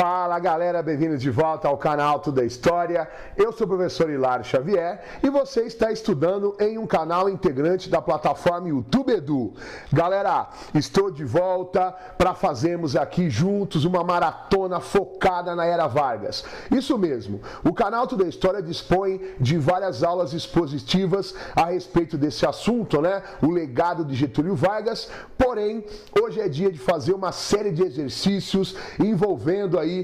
Fala galera, bem-vindos de volta ao canal Tudo é História. Eu sou o professor Hilário Xavier e você está estudando em um canal integrante da plataforma YouTube Edu. Galera, estou de volta para fazermos aqui juntos uma maratona focada na Era Vargas. Isso mesmo, o canal Tudo é História dispõe de várias aulas expositivas a respeito desse assunto, né? O legado de Getúlio Vargas. Porém, hoje é dia de fazer uma série de exercícios envolvendo aí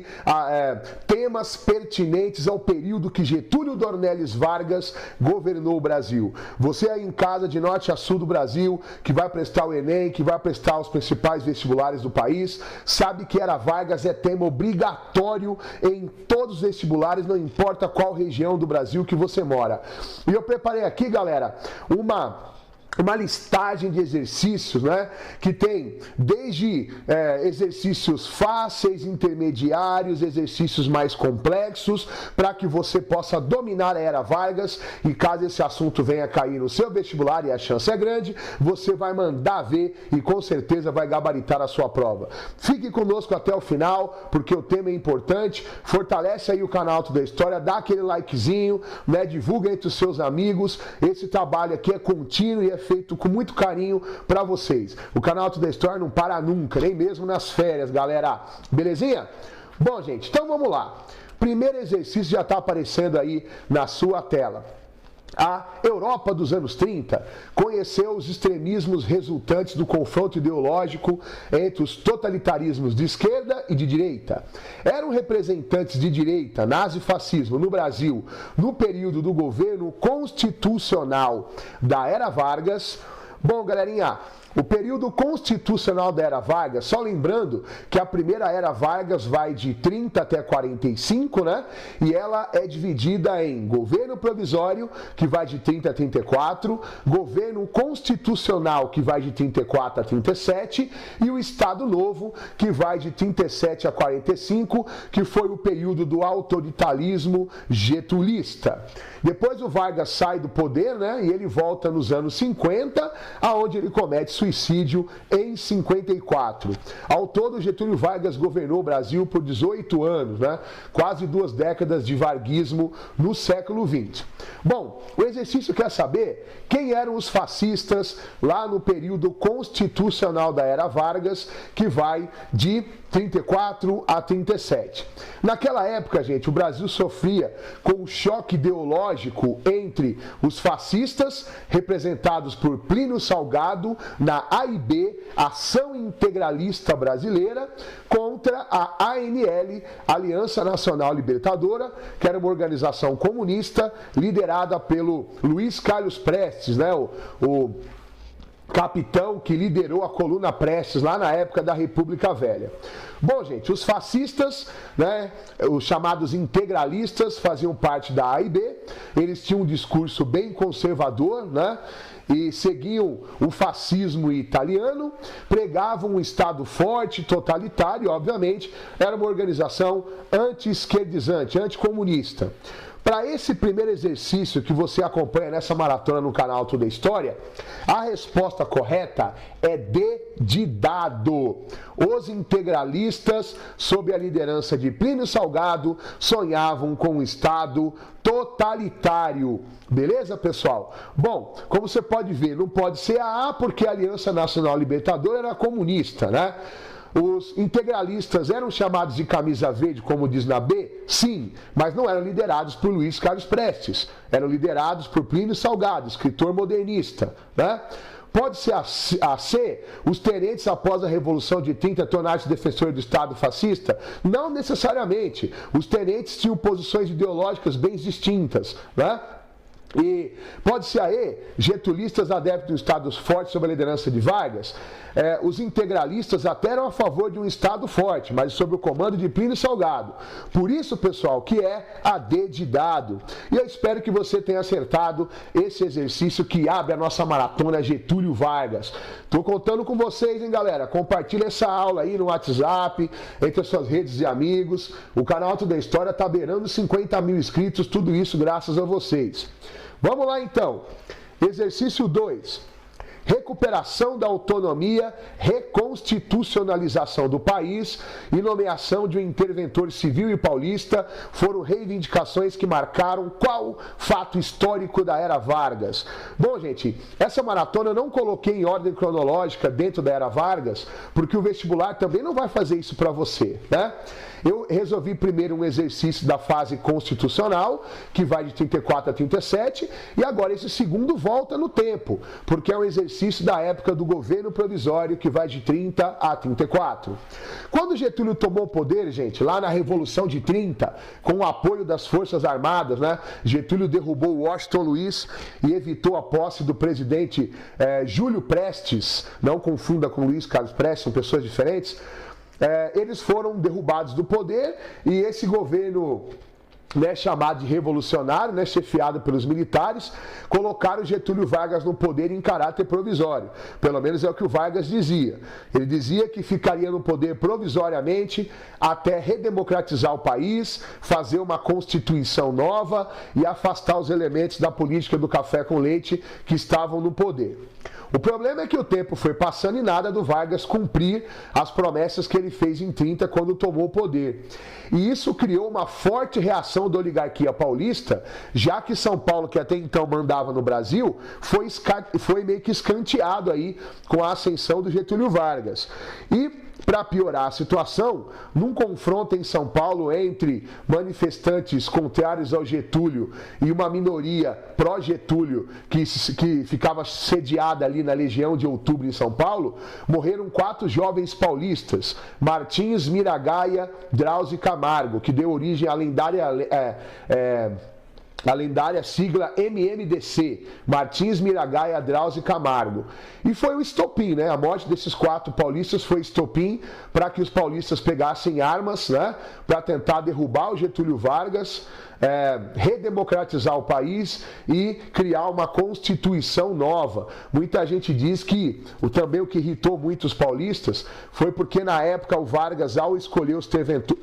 temas pertinentes ao período que Getúlio Dornelles Vargas governou o Brasil. Você aí em casa, de norte a sul do Brasil, que vai prestar o Enem, que vai prestar os principais vestibulares do país, sabe que Era Vargas é tema obrigatório em todos os vestibulares, não importa qual região do Brasil que você mora. E eu preparei aqui, galera, uma listagem de exercícios, né, que tem desde exercícios fáceis, intermediários, exercícios mais complexos, para que você possa dominar a Era Vargas. E caso esse assunto venha cair no seu vestibular, e a chance é grande, você vai mandar ver e com certeza vai gabaritar a sua prova. Fique conosco até o final, porque o tema é importante. Fortalece aí o canal Tudo é História, dá aquele likezinho, né, divulga entre os seus amigos. Esse trabalho aqui é contínuo e é feito com muito carinho para vocês. O canal Tudo é História não para nunca, nem mesmo nas férias, galera. Belezinha? Bom, gente, então vamos lá. Primeiro exercício já está aparecendo aí na sua tela. A Europa dos anos 30 conheceu os extremismos resultantes do confronto ideológico entre os totalitarismos de esquerda e de direita. Eram representantes de direita, nazifascismo, no Brasil, no período do governo constitucional da Era Vargas. Bom, galerinha, o período constitucional da Era Vargas, só lembrando que a primeira Era Vargas vai de 30 até 45, né? E ela é dividida em governo provisório, que vai de 30 a 34, governo constitucional, que vai de 34 a 37, e o Estado Novo, que vai de 37 a 45, que foi o período do autoritarismo getulista. Depois o Vargas sai do poder, né? E ele volta nos anos 50, aonde ele comete suicídio em 54. Ao todo, Getúlio Vargas governou o Brasil por 18 anos, né? Quase 2 décadas de varguismo no século XX. Bom, o exercício quer saber quem eram os fascistas lá no período constitucional da Era Vargas, que vai de 34 a 37. Naquela época, gente, o Brasil sofria com um choque ideológico entre os fascistas, representados por Plínio Salgado, na AIB, Ação Integralista Brasileira, contra a ANL, Aliança Nacional Libertadora, que era uma organização comunista liderada pelo Luiz Carlos Prestes, né, o capitão que liderou a coluna Prestes lá na época da República Velha. Bom, gente, os fascistas, né, os chamados integralistas, faziam parte da AIB, eles tinham um discurso bem conservador, né, e seguiam o fascismo italiano, pregavam um Estado forte, totalitário, e, obviamente, era uma organização anti-esquerdizante, anticomunista. Para esse primeiro exercício que você acompanha nessa maratona no canal Tudo é História, a resposta correta é D de dado. Os integralistas, sob a liderança de Plínio Salgado, sonhavam com um Estado totalitário. Beleza, pessoal? Bom, como você pode ver, não pode ser a A porque a Aliança Nacional Libertadora era comunista, né? Os integralistas eram chamados de camisa verde, como diz na B? Sim, mas não eram liderados por Luiz Carlos Prestes. Eram liderados por Plínio Salgado, escritor modernista, né? Pode ser a C, os tenentes após a Revolução de 30 tornaram-se defensores do Estado fascista? Não necessariamente. Os tenentes tinham posições ideológicas bem distintas, né? E pode ser a E, getulistas adeptos de um Estado forte sob a liderança de Vargas. Os integralistas até eram a favor de um Estado forte, mas sob o comando de Plínio Salgado. Por isso, pessoal, que é a D de dado. E eu espero que você tenha acertado esse exercício que abre a nossa maratona Getúlio Vargas. Estou contando com vocês, hein, galera? Compartilha essa aula aí no WhatsApp, entre as suas redes de amigos. O canal Tudo é História está beirando 50 mil inscritos, tudo isso graças a vocês. Vamos lá, então. Exercício 2. Recuperação da autonomia reconstruída. constitucionalização do país e nomeação de um interventor civil e paulista foram reivindicações que marcaram qual fato histórico da era Vargas. Bom, gente, essa maratona eu não coloquei em ordem cronológica dentro da era Vargas, porque o vestibular também não vai fazer isso para você, né? Eu resolvi primeiro um exercício da fase constitucional, que vai de 34 a 37, e agora esse segundo volta no tempo, porque é um exercício da época do governo provisório, que vai de 30 a 34. Quando Getúlio tomou o poder, gente, lá na Revolução de 30, com o apoio das Forças Armadas, né, Getúlio derrubou Washington Luiz e evitou a posse do presidente Júlio Prestes, não confunda com Luiz Carlos Prestes, são pessoas diferentes. Eles foram derrubados do poder e esse governo, né, chamado de revolucionário, né, chefiado pelos militares, colocaram Getúlio Vargas no poder em caráter provisório. Pelo menos é o que o Vargas dizia. Ele dizia que ficaria no poder provisoriamente até redemocratizar o país, fazer uma constituição nova e afastar os elementos da política do café com leite que estavam no poder. O problema é que o tempo foi passando e nada do Vargas cumprir as promessas que ele fez em 30 quando tomou o poder. E isso criou uma forte reação da oligarquia paulista, já que São Paulo, que até então mandava no Brasil, foi meio que escanteado aí com a ascensão do Getúlio Vargas. E para piorar a situação, num confronto em São Paulo entre manifestantes contrários ao Getúlio e uma minoria pró-Getúlio que ficava sediada ali na Legião de Outubro em São Paulo, morreram 4 jovens paulistas, Martins, Miragaia, Drauzio e Camargo, que deu origem à lendária sigla MMDC, Martins, Miragaia, Drauzio e Camargo. E foi o estopim, né? A morte desses 4 paulistas foi estopim para que os paulistas pegassem armas, né, para tentar derrubar o Getúlio Vargas, redemocratizar o país e criar uma constituição nova. Muita gente diz que também o que irritou muito os paulistas foi porque na época o Vargas, ao escolher os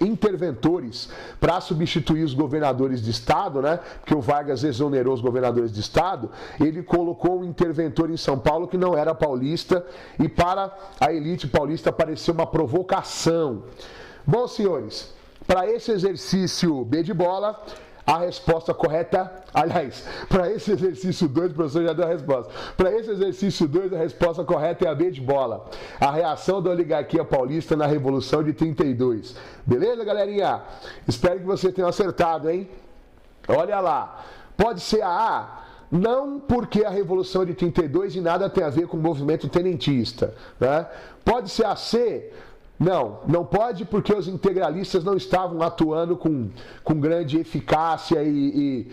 interventores para substituir os governadores de estado, né, porque o Vargas exonerou os governadores de estado, ele colocou um interventor em São Paulo que não era paulista e para a elite paulista pareceu uma provocação. Bom, senhores, para esse exercício B de bola, a resposta correta, aliás, para esse exercício 2, o professor já deu a resposta. Para esse exercício 2, a resposta correta é a B de bola. A reação da oligarquia paulista na Revolução de 32. Beleza, galerinha? Espero que vocês tenham acertado, hein? Olha lá. Pode ser a A? Não, porque a Revolução de 32 e nada tem a ver com o movimento tenentista, né? Pode ser a C? Não, não pode, porque os integralistas não estavam atuando com grande eficácia e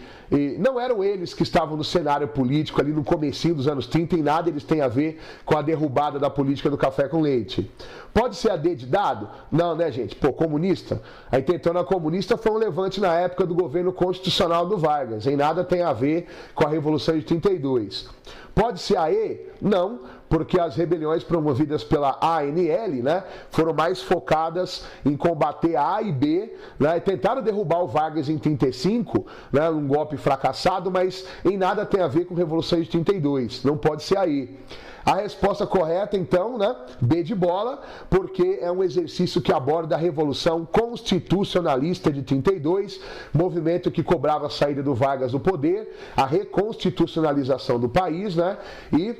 não eram eles que estavam no cenário político ali no comecinho dos anos 30, em nada eles têm a ver com a derrubada da política do café com leite. Pode ser a D de dado? Não, né, gente? Pô, comunista? A intentona comunista foi um levante na época do governo constitucional do Vargas, em nada tem a ver com a Revolução de 32. Pode ser a E? Não, porque as rebeliões promovidas pela ANL, né, foram mais focadas em combater a A e B, né, e tentaram derrubar o Vargas em 35, né, um golpe fracassado, mas em nada tem a ver com a Revolução de 32, não pode ser a E. A resposta correta, então, né, B de bola, porque é um exercício que aborda a Revolução Constitucionalista de 32, movimento que cobrava a saída do Vargas do poder, a reconstitucionalização do país, né, e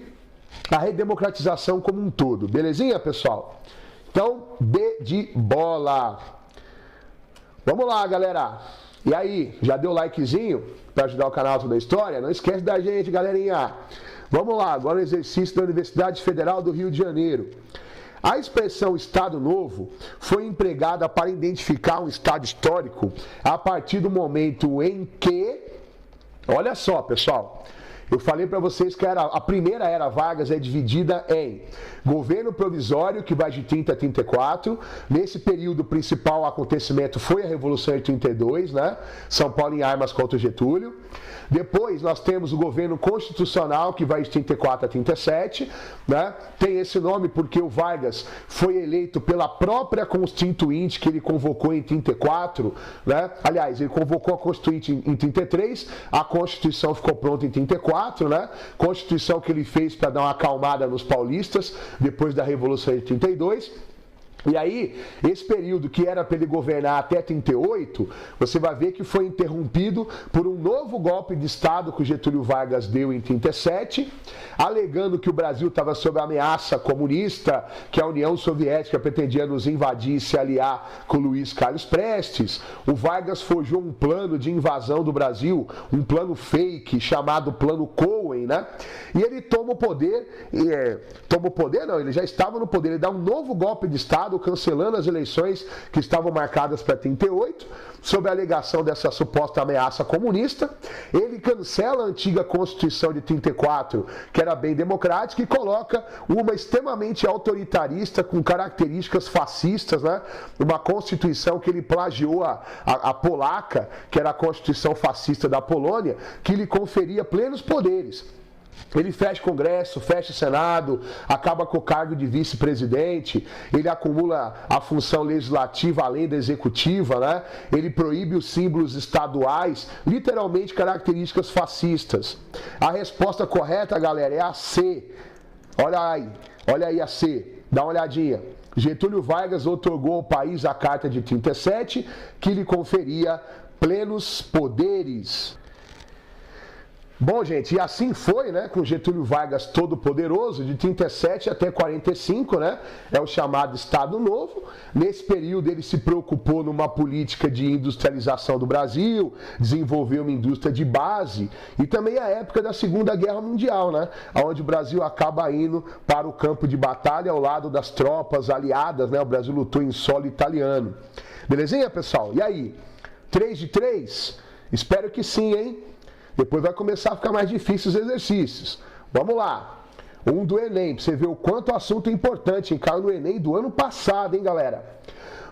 a redemocratização como um todo. Belezinha, pessoal? Então, B de bola. Vamos lá, galera. E aí, já deu likezinho para ajudar o canal Toda a História? Não esquece da gente, galerinha. Vamos lá, agora o exercício da Universidade Federal do Rio de Janeiro. A expressão Estado Novo foi empregada para identificar um Estado histórico a partir do momento em que... Olha só, pessoal. Eu falei para vocês que a primeira era Vargas é dividida em governo provisório, que vai de 30 a 34. Nesse período, o principal acontecimento foi a Revolução de 32, né? São Paulo em armas contra o Getúlio. Depois nós temos o governo constitucional, que vai de 34 a 37, né? Tem esse nome porque o Vargas foi eleito pela própria Constituinte que ele convocou em 34, né? Aliás, ele convocou a Constituinte em 33, a Constituição ficou pronta em 34, 34, né? Constituição que ele fez para dar uma acalmada nos paulistas depois da Revolução de 32. E aí, esse período que era para ele governar até 38, você vai ver que foi interrompido por um novo golpe de Estado que o Getúlio Vargas deu em 37, alegando que o Brasil estava sob ameaça comunista, que a União Soviética pretendia nos invadir e se aliar com Luiz Carlos Prestes. O Vargas forjou um plano de invasão do Brasil, um plano fake chamado Plano Cohen, né? E ele toma o poder, ele já estava no poder, ele dá um novo golpe de Estado, cancelando as eleições que estavam marcadas para 38, sob a alegação dessa suposta ameaça comunista. Ele cancela a antiga Constituição de 34, que era bem democrática, e coloca uma extremamente autoritarista, com características fascistas, né? Uma Constituição que ele plagiou a polaca, que era a Constituição fascista da Polônia, que lhe conferia plenos poderes. Ele fecha o Congresso, fecha o Senado, acaba com o cargo de vice-presidente, ele acumula a função legislativa além da executiva, né? Ele proíbe os símbolos estaduais, literalmente características fascistas. A resposta correta, galera, é a C. Olha aí a C, dá uma olhadinha. Getúlio Vargas otorgou ao país a Carta de 37, que lhe conferia plenos poderes. Bom, gente, e assim foi, né, com Getúlio Vargas todo-poderoso, de 37 até 45, né, é o chamado Estado Novo. Nesse período ele se preocupou numa política de industrialização do Brasil, desenvolveu uma indústria de base, e também a época da Segunda Guerra Mundial, né, onde o Brasil acaba indo para o campo de batalha ao lado das tropas aliadas, né, o Brasil lutou em solo italiano. Belezinha, pessoal? E aí, 3 de 3? Espero que sim, hein? Depois vai começar a ficar mais difícil os exercícios. Vamos lá. Um do Enem, para você ver o quanto o assunto é importante, hein? Caiu no Enem do ano passado, hein, galera?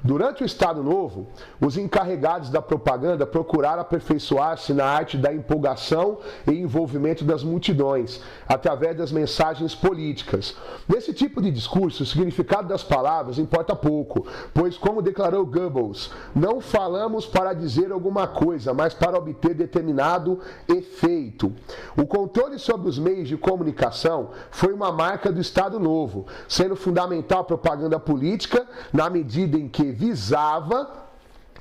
Durante o Estado Novo, os encarregados da propaganda procuraram aperfeiçoar-se na arte da empolgação e envolvimento das multidões, através das mensagens políticas. Nesse tipo de discurso, o significado das palavras importa pouco, pois, como declarou Goebbels, não falamos para dizer alguma coisa, mas para obter determinado efeito. O controle sobre os meios de comunicação foi uma marca do Estado Novo, sendo fundamental a propaganda política, na medida em que visava,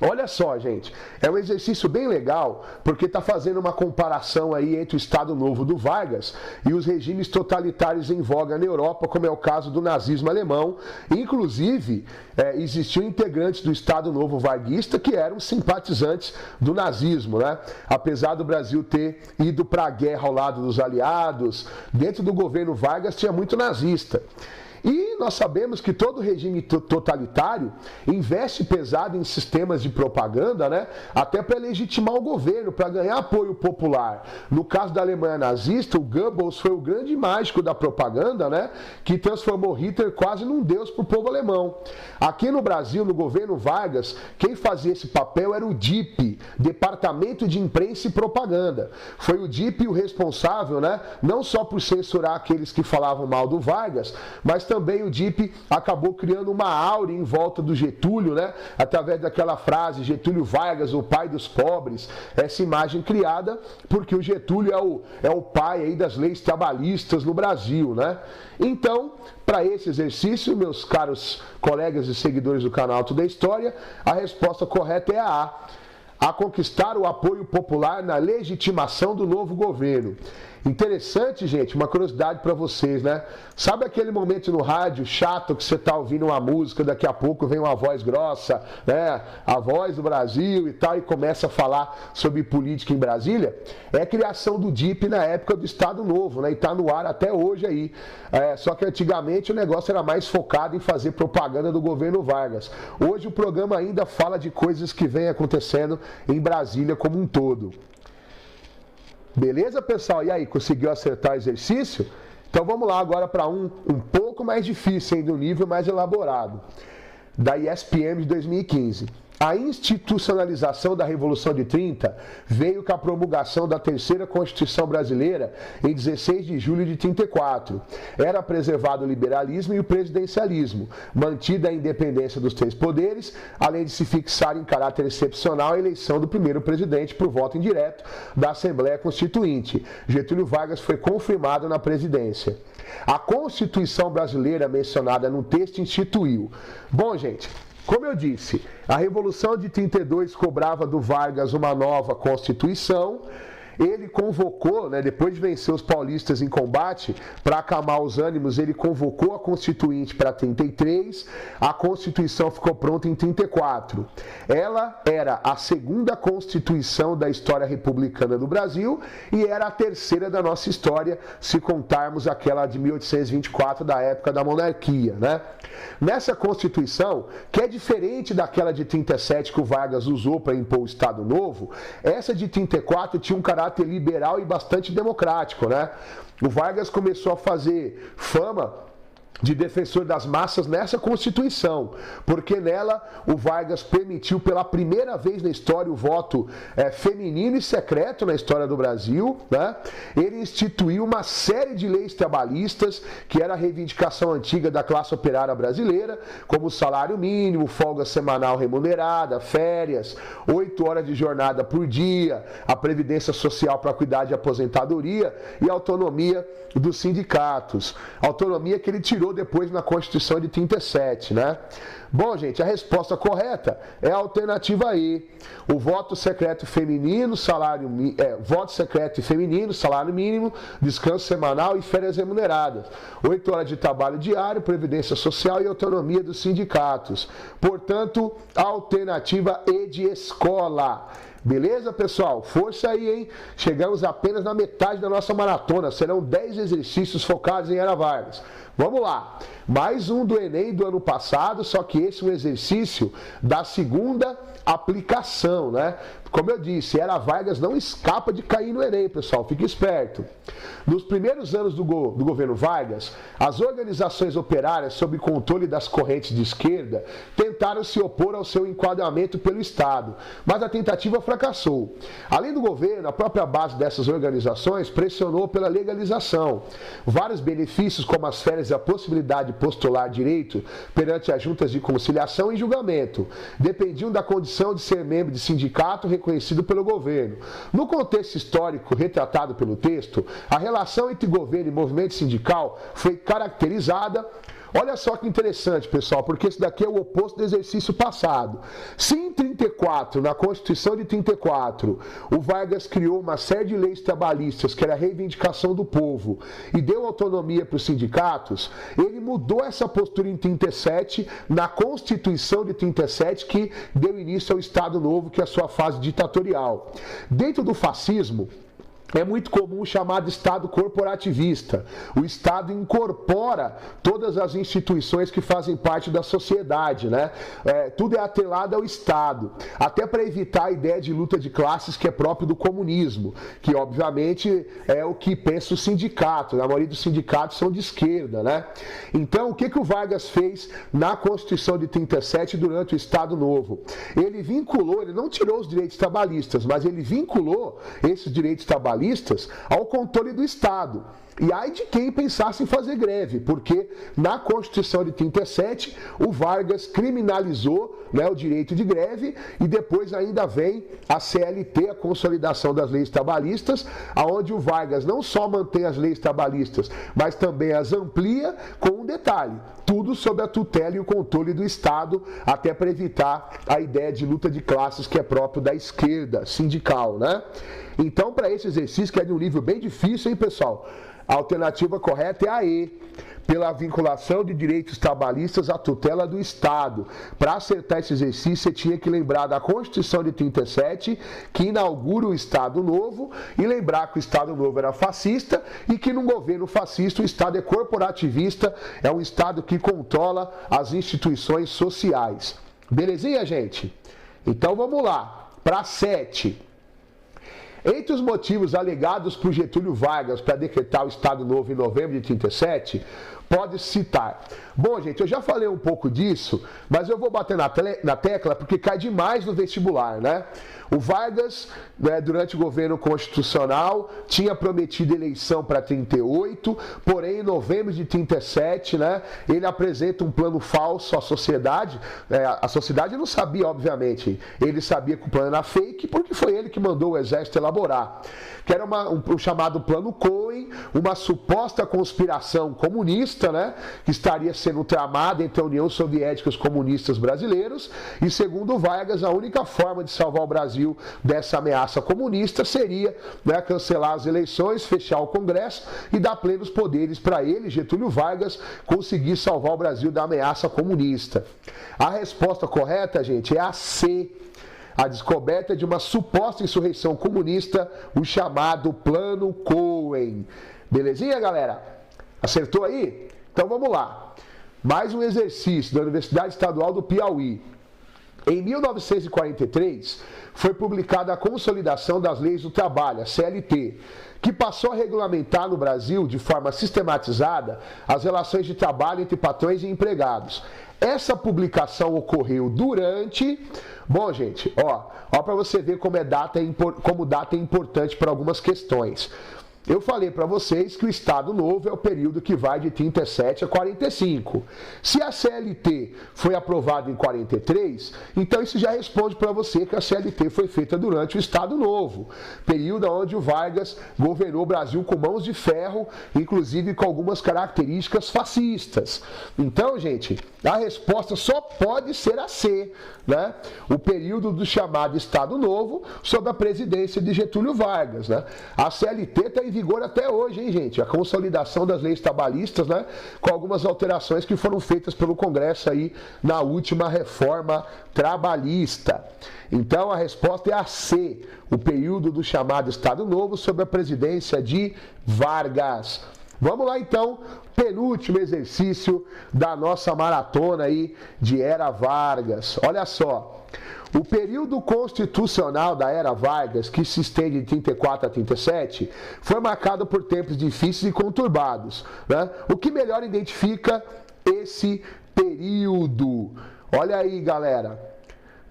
olha só, gente, é um exercício bem legal, porque está fazendo uma comparação aí entre o Estado Novo do Vargas e os regimes totalitários em voga na Europa, como é o caso do nazismo alemão. Inclusive, existiam integrantes do Estado Novo varguista que eram simpatizantes do nazismo, né? Apesar do Brasil ter ido para a guerra ao lado dos aliados, dentro do governo Vargas tinha muito nazista. E nós sabemos que todo regime totalitário investe pesado em sistemas de propaganda, né? Até para legitimar o governo, para ganhar apoio popular. No caso da Alemanha nazista, o Goebbels foi o grande mágico da propaganda, né? Que transformou Hitler quase num deus para o povo alemão. Aqui no Brasil, no governo Vargas, quem fazia esse papel era o DIP, Departamento de Imprensa e Propaganda. Foi o DIP o responsável, né? Não só por censurar aqueles que falavam mal do Vargas, mas também o DIP acabou criando uma áurea em volta do Getúlio, né? Através daquela frase, Getúlio Vargas, o pai dos pobres. Essa imagem criada porque o Getúlio é o pai aí das leis trabalhistas no Brasil, né? Então, para esse exercício, meus caros colegas e seguidores do canal Tudo é História, a resposta correta é a conquistar o apoio popular na legitimação do novo governo. Interessante, gente, uma curiosidade para vocês, né? Sabe aquele momento no rádio chato que você está ouvindo uma música, daqui a pouco vem uma voz grossa, né? A voz do Brasil e tal, e começa a falar sobre política em Brasília? É a criação do DIP na época do Estado Novo, né? E está no ar até hoje aí. Só que antigamente o negócio era mais focado em fazer propaganda do governo Vargas. Hoje o programa ainda fala de coisas que vêm acontecendo em Brasília como um todo. Beleza, pessoal? E aí, conseguiu acertar o exercício? Então vamos lá agora para um pouco mais difícil, hein, do nível mais elaborado, da ESPM de 2015. A institucionalização da Revolução de 30 veio com a promulgação da terceira Constituição Brasileira em 16 de julho de 34. Era preservado o liberalismo e o presidencialismo, mantida a independência dos três poderes, além de se fixar em caráter excepcional a eleição do primeiro presidente por voto indireto da Assembleia Constituinte. Getúlio Vargas foi confirmado na presidência. A Constituição brasileira mencionada no texto instituiu. Bom, gente, como eu disse, a Revolução de 32 cobrava do Vargas uma nova Constituição. Ele convocou, depois de vencer os paulistas em combate, para acalmar os ânimos, ele convocou a Constituinte para 33, a Constituição ficou pronta em 34. Ela era a segunda Constituição da história republicana do Brasil e era a terceira da nossa história, se contarmos aquela de 1824, da época da monarquia, Nessa Constituição, que é diferente daquela de 37 que o Vargas usou para impor o Estado Novo, essa de 34 tinha um caráter liberal e bastante democrático, O Vargas começou a fazer fama de defensor das massas nessa Constituição, porque nela o Vargas permitiu pela primeira vez na história o voto feminino e secreto na história do Brasil, Ele instituiu uma série de leis trabalhistas, que era a reivindicação antiga da classe operária brasileira, como o salário mínimo, folga semanal remunerada, férias, 8 horas de jornada por dia, a previdência social para cuidar de aposentadoria e a autonomia dos sindicatos. Autonomia que ele tirou depois na Constituição de 37, Bom, gente, a resposta correta é a alternativa E. O voto secreto feminino, voto secreto e feminino, salário mínimo, descanso semanal e férias remuneradas. 8 horas de trabalho diário, previdência social e autonomia dos sindicatos. Portanto, a alternativa E de escola. Beleza, pessoal? Força aí, hein? Chegamos apenas na metade da nossa maratona. Serão 10 exercícios focados em Era Vargas. Vamos lá. Mais um do Enem do ano passado, só que esse é um exercício da segunda aplicação, Como eu disse, Era Vargas não escapa de cair no Enem, pessoal. Fique esperto. Nos primeiros anos do governo Vargas, as organizações operárias, sob controle das correntes de esquerda, tentaram se opor ao seu enquadramento pelo Estado, mas a tentativa fracassou. Além do governo, a própria base dessas organizações pressionou pela legalização. Vários benefícios, como as férias e a possibilidade de postular direito perante as juntas de conciliação e julgamento, dependiam da condição de ser membro de sindicato reconhecido pelo governo. No contexto histórico retratado pelo texto, a relação entre governo e movimento sindical foi caracterizada. Olha só que interessante, pessoal, porque isso daqui é o oposto do exercício passado. Se em 34, na Constituição de 34, o Vargas criou uma série de leis trabalhistas, que era a reivindicação do povo, e deu autonomia para os sindicatos, ele mudou essa postura em 37, na Constituição de 37, que deu início ao Estado Novo, que é a sua fase ditatorial. Dentro do fascismo, é muito comum o chamado Estado corporativista. O Estado incorpora todas as instituições que fazem parte da sociedade, tudo é atrelado ao Estado, até para evitar a ideia de luta de classes que é próprio do comunismo, que obviamente é o que pensa o sindicato. A maioria dos sindicatos são de esquerda, Então, o que o Vargas fez na Constituição de 37 durante o Estado Novo? Ele não tirou os direitos trabalhistas, mas ele vinculou esses direitos trabalhistas ao controle do Estado. E ai de quem pensasse em fazer greve, porque na Constituição de 37 o Vargas criminalizou o direito de greve e depois ainda vem a CLT, a Consolidação das Leis Trabalhistas, aonde o Vargas não só mantém as leis trabalhistas, mas também as amplia com um detalhe, tudo sob a tutela e o controle do Estado, até para evitar a ideia de luta de classes que é próprio da esquerda sindical, Então, para esse exercício, que é de um nível bem difícil, hein, pessoal? A alternativa correta é a E, pela vinculação de direitos trabalhistas à tutela do Estado. Para acertar esse exercício, você tinha que lembrar da Constituição de 37, que inaugura o Estado Novo, e lembrar que o Estado Novo era fascista e que num governo fascista o Estado é corporativista, é um Estado que controla as instituições sociais. Belezinha, gente? Então vamos lá, para 7. Entre os motivos alegados por Getúlio Vargas para decretar o Estado Novo em novembro de 37, pode citar. Bom, gente, eu já falei um pouco disso, mas eu vou bater na tecla porque cai demais no vestibular, né? O Vargas, né, durante o governo constitucional, tinha prometido eleição para 38, porém em novembro de 37, né, ele apresenta um plano falso à sociedade. A sociedade não sabia, obviamente, ele sabia que o plano era fake, porque foi ele que mandou o exército elaborar. Que era o chamado Plano Cohen, uma suposta conspiração comunista, né, que estaria sendo tramada entre a União Soviética e os comunistas brasileiros, e segundo Vargas, a única forma de salvar o Brasil dessa ameaça comunista seria, né, cancelar as eleições, fechar o Congresso e dar plenos poderes para ele, Getúlio Vargas, conseguir salvar o Brasil da ameaça comunista. A resposta correta, gente, é a C. A descoberta de uma suposta insurreição comunista, o chamado Plano Cohen. Belezinha, galera? Acertou aí? Então vamos lá. Mais um exercício da Universidade Estadual do Piauí. Em 1943, foi publicada a Consolidação das Leis do Trabalho, a CLT, que passou a regulamentar no Brasil, de forma sistematizada, as relações de trabalho entre patrões e empregados. Essa publicação ocorreu durante... Bom, gente, ó para você ver como data é importante para algumas questões. Eu falei para vocês que o Estado Novo é o período que vai de 37 a 45. Se a CLT foi aprovada em 43, então isso já responde para você que a CLT foi feita durante o Estado Novo, período onde o Vargas governou o Brasil com mãos de ferro, inclusive com algumas características fascistas. Então, gente, a resposta só pode ser a C, né? O período do chamado Estado Novo sob a presidência de Getúlio Vargas, né? A CLT está em vigor até hoje, hein, gente? A consolidação das leis trabalhistas, né? Com algumas alterações que foram feitas pelo Congresso aí na última reforma trabalhista. Então a resposta é a C, o período do chamado Estado Novo sob a presidência de Vargas. Vamos lá então, penúltimo exercício da nossa maratona aí de Era Vargas. Olha só. O período constitucional da Era Vargas, que se estende de 34 a 37, foi marcado por tempos difíceis e conturbados, né? O que melhor identifica esse período? Olha aí, galera.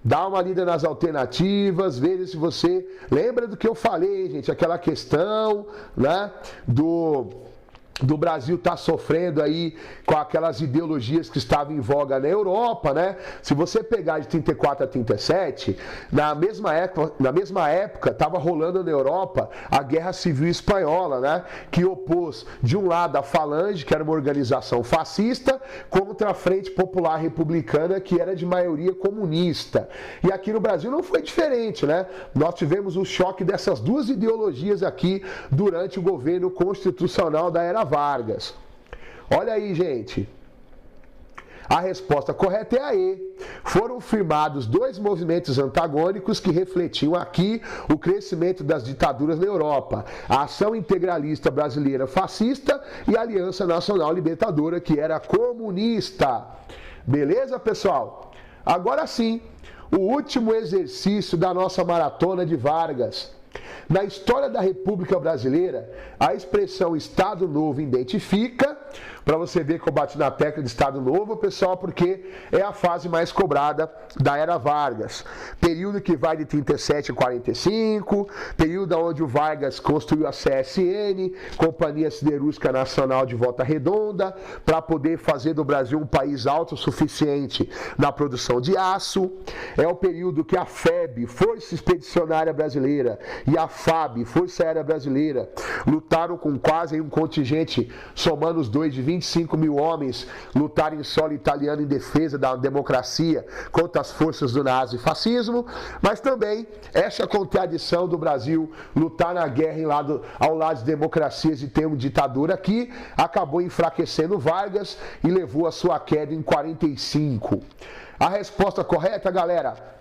Dá uma lida nas alternativas, veja se você lembra do que eu falei, gente, aquela questão, né, do Brasil estar sofrendo aí com aquelas ideologias que estavam em voga na Europa, né? Se você pegar de 34 a 37, na mesma época estava rolando na Europa a Guerra Civil Espanhola, né? Que opôs de um lado a Falange, que era uma organização fascista, contra a Frente Popular Republicana, que era de maioria comunista. E aqui no Brasil não foi diferente, né? Nós tivemos o choque dessas duas ideologias aqui durante o governo constitucional da Era Vargas. Olha aí, gente. A resposta correta é a E. Foram firmados dois movimentos antagônicos que refletiam aqui o crescimento das ditaduras na Europa. A Ação Integralista Brasileira Fascista e a Aliança Nacional Libertadora, que era comunista. Beleza, pessoal? Agora sim, o último exercício da nossa maratona de Vargas. Na história da República Brasileira, a expressão Estado Novo identifica, para você ver que eu bati na tecla de Estado Novo, pessoal, porque é a fase mais cobrada da Era Vargas. Período que vai de 37 a 45, período onde o Vargas construiu a CSN, Companhia Siderúrgica Nacional de Volta Redonda, para poder fazer do Brasil um país autossuficiente na produção de aço. É o período que a FEB, Força Expedicionária Brasileira, e a FAB, Força Aérea Brasileira, lutaram com quase um contingente, somando os dois, de 25 mil homens, lutaram em solo italiano em defesa da democracia contra as forças do nazifascismo, mas também essa contradição do Brasil lutar na guerra ao lado de democracias e ter um ditador aqui, acabou enfraquecendo Vargas e levou a sua queda em 45. A resposta correta, galera,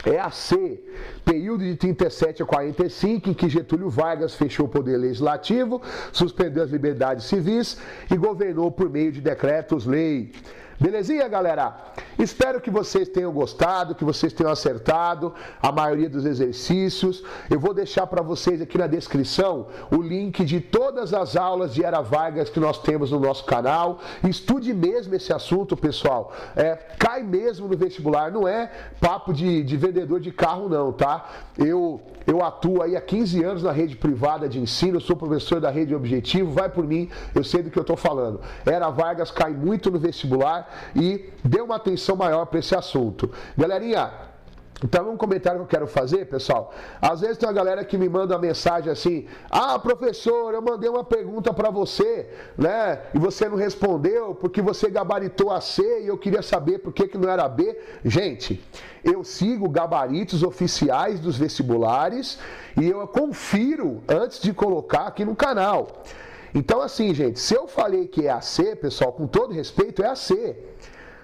é a C, período de 37 a 45, em que Getúlio Vargas fechou o poder legislativo, suspendeu as liberdades civis e governou por meio de decretos-lei. Belezinha, galera? Espero que vocês tenham gostado, que vocês tenham acertado a maioria dos exercícios. Eu vou deixar para vocês aqui na descrição o link de todas as aulas de Era Vargas que nós temos no nosso canal. Estude mesmo esse assunto, pessoal. Cai mesmo no vestibular, não é papo de vendedor de carro não, tá? Eu atuo aí há 15 anos na rede privada de ensino, eu sou professor da Rede Objetivo, vai por mim, eu sei do que eu estou falando. Era Vargas cai muito no vestibular e dê uma atenção maior para esse assunto. Galerinha, então um comentário que eu quero fazer, pessoal. Às vezes tem uma galera que me manda uma mensagem assim: ah, professor, eu mandei uma pergunta para você, né? E você não respondeu porque você gabaritou a C e eu queria saber por que não era B. Gente, eu sigo gabaritos oficiais dos vestibulares e eu confiro antes de colocar aqui no canal. Então assim, gente, se eu falei que é a C, pessoal, com todo respeito, é a C.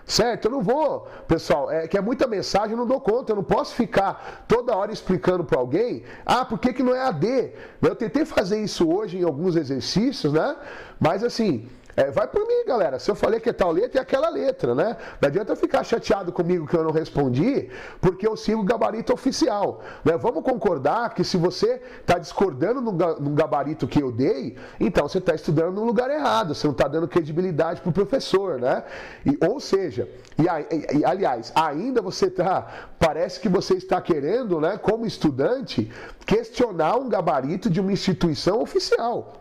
Certo? Eu não vou, pessoal, que é muita mensagem, eu não dou conta, eu não posso ficar toda hora explicando para alguém, por que não é a D? Eu tentei fazer isso hoje em alguns exercícios, né? Mas assim, vai por mim, galera. Se eu falei que é tal letra, é aquela letra, né? Não adianta ficar chateado comigo que eu não respondi, porque eu sigo o gabarito oficial, né? Vamos concordar que se você está discordando no gabarito que eu dei, então você está estudando no lugar errado, você não está dando credibilidade para o professor, né? Ou seja, aliás, ainda parece que você está querendo, né, como estudante, questionar um gabarito de uma instituição oficial.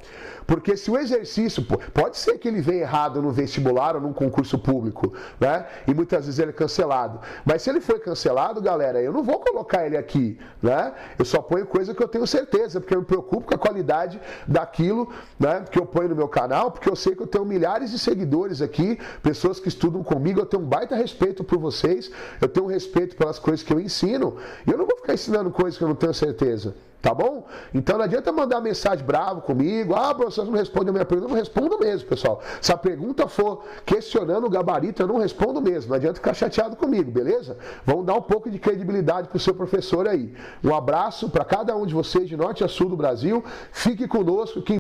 Porque se o exercício, pode ser que ele venha errado no vestibular ou num concurso público, né? E muitas vezes ele é cancelado. Mas se ele foi cancelado, galera, eu não vou colocar ele aqui, né? Eu só ponho coisa que eu tenho certeza, porque eu me preocupo com a qualidade daquilo, né, que eu ponho no meu canal, porque eu sei que eu tenho milhares de seguidores aqui, pessoas que estudam comigo, eu tenho um baita respeito por vocês, eu tenho um respeito pelas coisas que eu ensino, e eu não vou ficar ensinando coisas que eu não tenho certeza. Tá bom? Então não adianta mandar mensagem bravo comigo. Professor, não responde a minha pergunta. Eu não respondo mesmo, pessoal. Se a pergunta for questionando o gabarito, eu não respondo mesmo. Não adianta ficar chateado comigo, beleza? Vamos dar um pouco de credibilidade pro seu professor aí. Um abraço para cada um de vocês, de norte a sul do Brasil. Fique conosco.